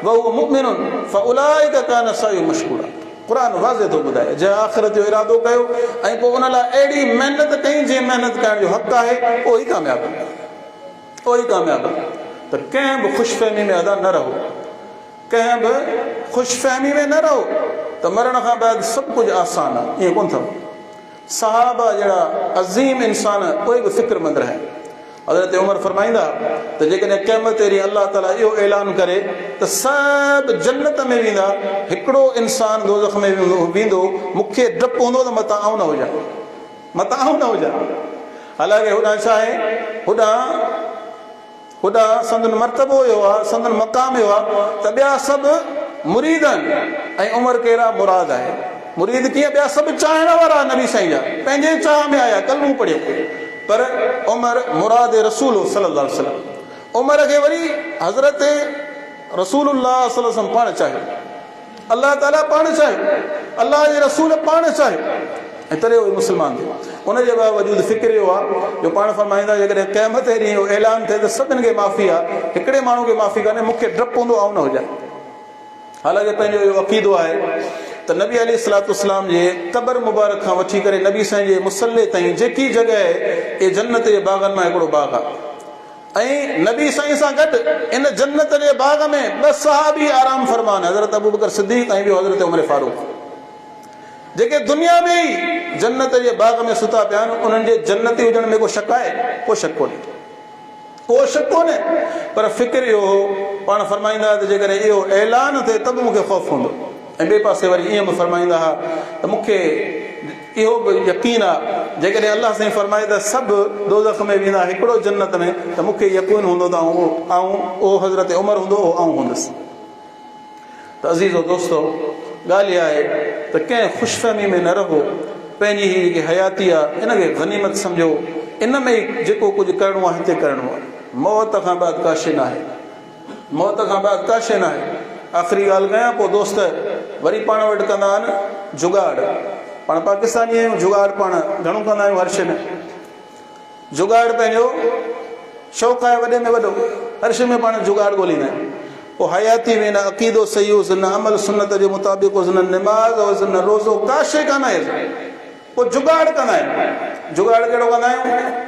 वहुव मुमिनुन फउलाइका कान सअयुहुम मशकूरा। क़ुर वाज़े थो ॿुधाए, जंहिं आख़िरत जो इरादो कयो ऐं पोइ उन लाइ अहिड़ी महिनत कई जंहिं महिनत करण जो हक़ आहे, उहो ई कामयाबु आहे, उहो ई कामयाबु आहे। त कंहिं बि ख़ुशफ़हमी में अदा न रहो, कंहिं बि ख़ुशफ़हमी में न रहो त मरण खां बाद सभु कुझु आसान आहे, ईअं कोन अथव। सहाबा जहिड़ा अज़ीम इंसान कोई बि फ़िक्रमंद रहे। हज़रत उमर फरमाईंदा त जेकॾहिं क़यामत ॾींहुं अलाह ताला इहो ऐलान करे त सभु जन्नत में वेंदा, हिकिड़ो इंसान दोज़ख में वेंदो, मूंखे डपु हूंदो त मतां आऊं न हुजां, मतां आऊं न हुजां। हालांकि होॾां छा आहे, होॾां संदन मर्तबो हुयो आहे, संदन मक़ाम हुयो आहे त ॿिया सभु मुरीद आहिनि ऐं उमर कहिड़ा मुराद आहे। मुरीद कीअं, ॿिया सभु चाहण वारा नबी साईं जा, पंहिंजे चाह में आया, कलमू पढ़ियो, पर उमर मुराद रसूल सल्लल्लाहु अलैहि वसल्लम। उमर खे वरी हज़रत रसूलुल्लाह सल्लल्लाहु अलैहि वसल्लम पाण चाहियो, अलाह ताला पाण चाहियो, अलाह जे रसूल पाण चाहियो ऐं तॾहिं उहे मुस्लमान थियो। उनजे बावजूद फ़िक्र इहो आहे जो पाण फरमाईंदा जेकॾहिं क़यामत ॾींहुं इहो ऐलान थिए त सभिनि खे माफ़ी आहे, हिकिड़े माण्हू खे माफ़ी कान्हे, मूंखे डपु हूंदो आऊं न हुजां। हालांकि पंहिंजो इहो अक़ीदो आहे त नबी अलैहिस्सलाम जे क़बर मुबारक खां वठी करे नबी साईं जे मुसल्ले ताईं जेकी जॻह ए जन्नत जे बाग़नि मां हिकिड़ो बाग़ आहे ऐं नबी साईं सां गॾु इन जन्नत जे बाग़ में 2 सहाबी आराम फ़रमान, हज़रत अबू बकर सिद्दीक़ ऐं ॿियो हज़रत उमर फारूक, जेके दुनिया में ई जन्नत जे बाग़ में सुता पिया आहिनि। उन्हनि जे जन्नती हुजण में को शक आहे? को शक कोन्हे, को शक कोन्हे। पर फ़िक्र इहो हो, पाण फरमाईंदा त जेकॾहिं इहो ऐलान थिए त बि मूंखे ख़ौफ़ हूंदो। ऐं ॿिए पासे वरी ईअं बि फरमाईंदा हुआ त मूंखे इहो बि यकीन आहे जेकॾहिं अलाह साईं फरमाए त सभु दोज़ख में वेंदा, हिकिड़ो जन्नत में, त मूंखे यकीन हूंदो त उहो हज़रत उमर हूंदो, आऊं हूंदुसि। त अज़ीज़ो दोस्तो, ॻाल्हि इहा आहे त कंहिं ख़ुशफ़हमी में न रहो, पंहिंजी हीअ जेकी हयाती आहे इनखे गनीमत सम्झो, इन में ई जेको कुझु करिणो आहे हिते करिणो आहे। मौत खां बाद काशे न आहे, मौत खां बाद काशे न आहे। आख़िरी ॻाल्हि कयां, पोइ दोस्त वरी पाण वटि कंदा आहिनि जुगाड़। पाण पाकिस्तानी आहियूं, जुगाड़ पाण घणो कंदा आहियूं हर शइ में। जुगाड़ पंहिंजो शौक़ु आहे वॾे में वॾो, हर शइ में पाण जुगाड़ ॻोल्हींदा आहियूं। पोइ हयाती में न अक़ीदो सही हुउसि, न अमल सुन्नत जे मुताबिक़ हुउसि, न निमाज़ हुउसि, न रोज़ो, का शइ कान आहे। पोइ जुगाड़ कंदा आहियूं। जुगाड़ कहिड़ो कंदा आहियूं?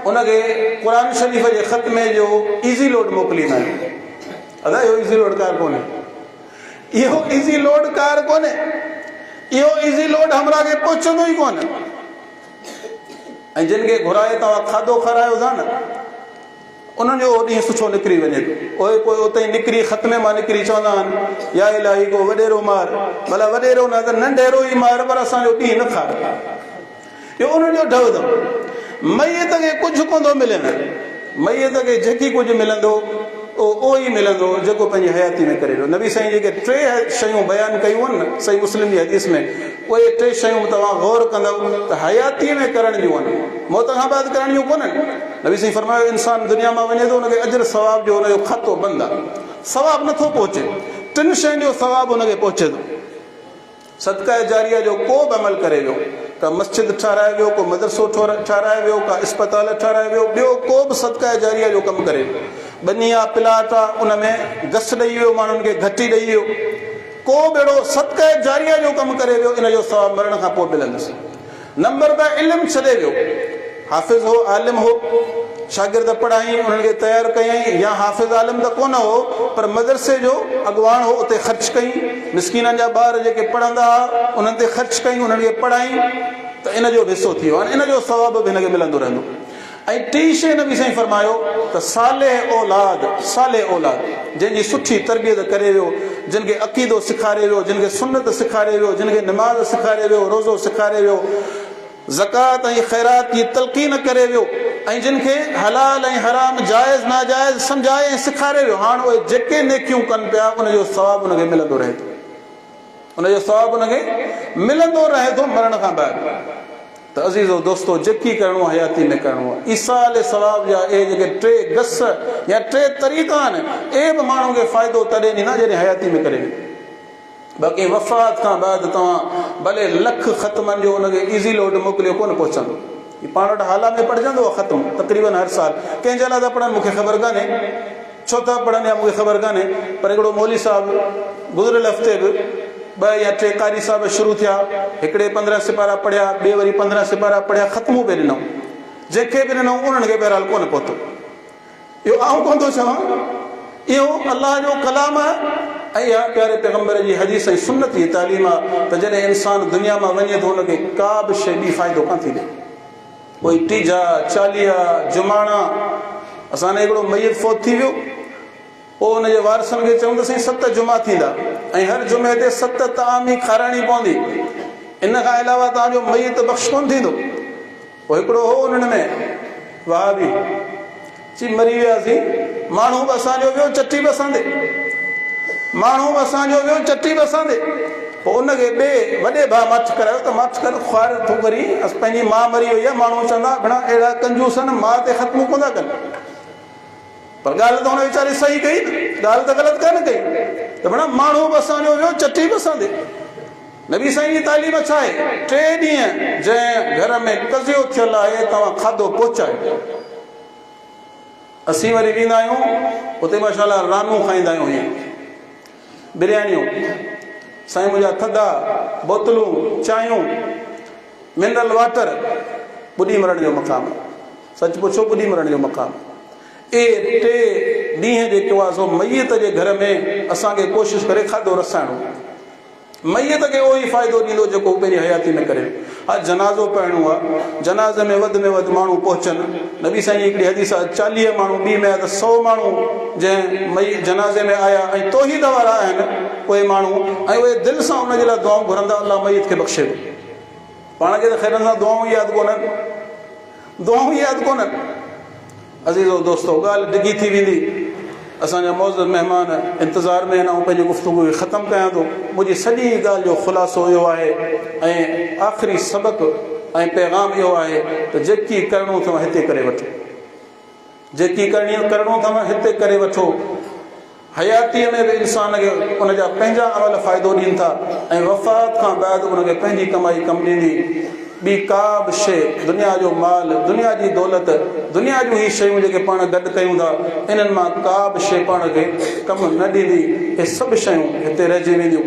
उनखे क़ुर शरीफ़ जे ख़तमे जो ईज़ी लोड मोकिलींदा आहियूं। अदा इहो ईज़ी लोड कार कोन्हे, इहो ईज़ी लोड कार कोन्हे, इहो ईज़ी लोड हमरा खे पहुचंदो ई कोन। ऐं जिन खे घुराए तव्हां खाधो खारायो था न, उन्हनि जो ॾींहुं सुठो निकिरी वञे थो। उहे पोइ उते ई निकिरी ख़तमे मां निकिरी चवंदा आहिनि या इलाही को वॾेरो मार, भला वॾेरो न त नंढेरो ई मार, पर असांजो ॾींहुं न खार। इहो उन्हनि जो ढव अथव। मैयत खे कुझु कोन थो मिले न, मैयत खे जेकी कुझु मिलंदो उहो ई मिलंदो जेको पंहिंजी हयाती में करे रहियो। नबी साईं जेके 3 शयूं बयानु कयूं आहिनि न सही मुस्लिम जी हदीस में, उहे 3 शयूं तव्हां गौर कंदव त हयाती में करण जूं आहिनि, मौत खां बाद करण जूं कोन्हनि। नबी साईं फरमायो इंसान दुनिया मां वञे थो, हुनखे अजर सवाब जो हुनजो खातो बंदि आहे, सवाब नथो पहुचे। 3 शयुनि जो सवाब हुनखे पहुचे थो। सदका जारिया जो को बि अमल करे वियो, का मस्जिद ठाराए वियो, को मदरसो ठाराए वियो, का अस्पताल ठाराए वियो, ॿियो को बि सदका जारिया जो कमु करे वियो, बनी आहे प्लाट आहे उन में घस ॾेई वियो, माण्हुनि खे घटी ॾेई वियो, को बि अहिड़ो सदका जारिया जो कमु करे वियो, इन जो सवाब मरण खां पोइ मिलंदुसि। नंबर 2 इल्मु छॾे वियो, हाफ़िज़ हो, आलिम हो, शागिर्द पढ़ाई, उन्हनि खे तयारु कयईं, या हाफ़िज़ आलिम त कोन हो पर मदरसे जो अॻुवाण हो, उते ख़र्च कई, मिसकीननि जा ॿार जेके पढ़ंदा हुआ उन्हनि ते ख़र्च कई, उन्हनि खे पढ़ाई, त इन जो हिसो थी वियो। इन जो सवाब बि हिनखे मिलंदो रहंदो। ऐं 3 शइ नबी साईं फरमायो त सालेह औलाद जंहिंजी सुठी तरबियत करे वियो, जिन खे अक़ीदो सेखारे वियो, जिन खे सुन्नत सेखारे वियो, जिन खे नमाज़ सेखारे वियो, रोज़ो सेखारे वियो, ज़कात ऐं ख़ैरात जी तलक़ीन करे वियो, ऐं जिन खे हलाल ऐं हराम, जाइज़ नाजाइज़ सम्झाए ऐं सेखारे वियो, हाणे उहे जेके नेकियूं कनि पिया उनजो सवाब उनखे मिलंदो रहे थो, उनजो सवाब उनखे मिलंदो रहे थो मरण खां बाद। त अज़ीज़ो दोस्तो, जेकी करिणो आहे हयाती में करिणो आहे। ईसाल सवाब जा इहे जेके 3 गस या 3 तरीक़ा आहिनि, इहे बि माण्हू खे फ़ाइदो तॾहिं ॾींदा जॾहिं हयाती में करे। बाक़ी वफ़ात खां बाद तव्हां भले लख ख़तमनि जो हुनखे ईज़ी लोड मोकिलियो कोन पहुचंदो। पाण वटि हाला में पढ़जंदो आहे ख़तम तक़रीबन हर साल, कंहिंजे लाइ था पढ़नि मूंखे ख़बर कान्हे, छो था पढ़नि या मूंखे ख़बर कान्हे, पर हिकिड़ो मौली साहिबु गुज़िरियल हफ़्ते बि 2 या 3 कारी साहिब शुरू थिया, हिकिड़े 15 सिपारा पढ़िया, ॿिए वरी 15 सिपारा पढ़िया, ख़तमूं बि ॾिनऊं, जंहिंखे बि ॾिनऊं उन्हनि खे बहरहाल कोन पहुतो। इहो आऊं कोन थो चवां, इहो अलाह जो कलाम आहे ऐं इहा प्यारे पैगम्बर जी हदीस ऐं सुन्नत जी तालीम आहे त जॾहिं इंसानु दुनिया मां वञे थो हुनखे का बि शइ ॿी फ़ाइदो कान थी ॾे। कोई टीजा चालीहा जुमाणा असांजे हिकिड़ो मैयत फ़ौत थी वियो, पोइ हुनजे वारसनि खे चऊं त साईं 7 जुमा थींदा ऐं हर जुमे ते 7 ताम ई खाराइणी पवंदी, इन खां अलावा तव्हांजो मैयत बख़्श कोन थींदो। पोइ हिकिड़ो हो उन्हनि में वाह बि ची मरी वियासीं, माण्हू बि असांजो वियो चटी बि असांजे, माण्हू बि असांजो वियो चटी बि असांजे। पोइ उनखे ॿिए वॾे भाउ मठ करायो त मठ कर ख़्वार थो करी, पंहिंजी माउ मरी वई आहे, माण्हू चवंदा भेणा अहिड़ा कंजूस आहिनि माउ ते ख़त्म कोन था कनि। पर ॻाल्हि त हुन वीचारे सही कई, ॻाल्हि त ग़लति कान कई त भेणा माण्हू बि असांजो वियो चटी बि असांजे। नबी साईं जी तालीम छा आहे? 3 ॾींहं जंहिं घर में कज़ियो थियल आहे तव्हां खाधो पहुचायो। असीं वरी वेंदा आहियूं उते माशाअल्लाह रानू खाईंदा आहियूं, हीअं बिरयानियूं, साईं मुंहिंजा थधा बोतलूं चांहियूं मिनरल वाटर, ॿुॾी मरण जो मक़ाम, सच पुछो ॿुॾी मरण जो मक़ाम। 3 ॾींहं जेको आहे सो मैयत जे घर में असांखे कोशिशि करे खाधो रसाइणो, मैयत खे उहो ई फ़ाइदो ॾींदो जेको पंहिंजी हयाती में करे। हा जनाज़ो पढ़णो आहे, जनाज़े में वधि माण्हू पहुचनि। नबी साईं जी हिकिड़ी हदीस आहे 40 माण्हू, ॿी में त 100 माण्हू जंहिं जनाज़े में आया ऐं तौहीद वारा आहिनि उहे माण्हू, ऐं उहे दिलि सां उनजे लाइ दुआऊं घुरंदा, अलाह मैयत खे बख़्शे। पाण खे त ख़ैरनि सां दुआऊं यादि कोन्हनि, दुआऊं यादि कोन्हनि। अज़ीज़ो दोस्तो, ॻाल्हि डिघी थी वेंदी, असांजा मौज़ूद महिमान इंतज़ार में आहिनि, ऐं पंहिंजी गुफ़्तगू खे ख़तमु कयां थो। मुंहिंजी सॼी ॻाल्हि जो ख़ुलासो इहो आहे ऐं आख़िरी सबक़ ऐं पैगाम इहो आहे त जेकी करिणो अथव हिते करे वठो, जेकी करिणो अथव हिते करे वठो। हयातीअ में बि इंसान खे उनजा पंहिंजा अमल फ़ाइदो ॾियनि था ऐं वफ़ात खां बाद उनखे पंहिंजी कमाई कमु ॾींदी। ॿी का बि शइ, दुनिया जो माल, दुनिया जी दौलत, दुनिया जूं ही शयूं जेके पाण गॾु कयूं था, इन्हनि मां का बि शइ पाण खे कमु न ॾींदी। इहे सभु शयूं हिते रहिजी वेंदियूं।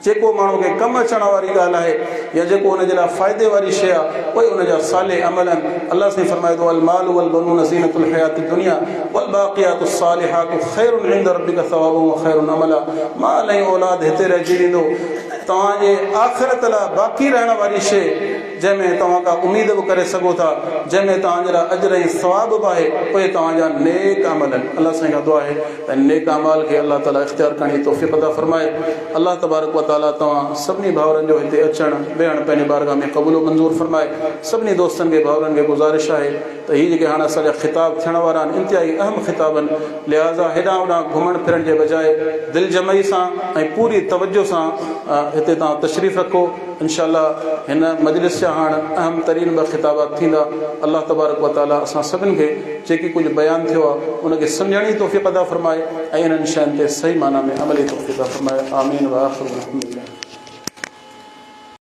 जेको माण्हू खे कमु अचण वारी ॻाल्हि आहे या जेको हुनजे लाइ फ़ाइदे वारी शइ आहे, उहे हुनजा साले अमल आहिनि। अलाह साईं फरमाए थो अल माल वल बनून ज़ीनतुल हयातिद दुनिया वल बाक़ियातुस सालिहातु ख़ैरुन इंद रब्बिका सवाबुन व ख़ैरुन अमला। माल ऐं औलाद हिते रहिजी वेंदो। तव्हांजे आख़िरत लाइ बाक़ी रहण वारी शइ जंहिंमें तव्हां का उमेद बि करे सघो था, जंहिंमें तव्हांजे लाइ अजर ऐं सवाब बि आहे, उहे तव्हांजा नेक अमल आहिनि। अलाह साईं खां दुआ आहे त नेक अमाल खे अलाह ताला इख़्तियार करण जी तौफ़ीक़ अता फरमाए। अलाह तबारक व तआला तव्हां सभिनी भाउरनि जो हिते अचणु वेहणु पंहिंजे बारगाह में क़बूल मंज़ूर फरमाए। सभिनी दोस्तनि खे भाउरनि खे गुज़ारिश आहे त हीअ जेके हाणे असांजा ख़िताब थियण वारा आहिनि इंतिहाई अहम ख़िताब आहिनि, लिहाज़ा हेॾां होॾां घुमण फिरण जे बजाए दिलि जमई सां ऐं पूरी तवजो सां हिते तव्हां तशरीफ़ रखो। इंशाअल्लाह हिन मजलिस जा हाणे अहम तरीन 2 ख़िताबात थींदा। अलाह तबारक व तआला असां सभिनि खे जेकी कुझु बयानु थियो आहे उनखे सम्झण जी तौफ़ीक़ अता फरमाए ऐं इन्हनि शयुनि ते सही माना में अमली तौफ़ीक़ अता फरमाए। आमीन व आख़िर।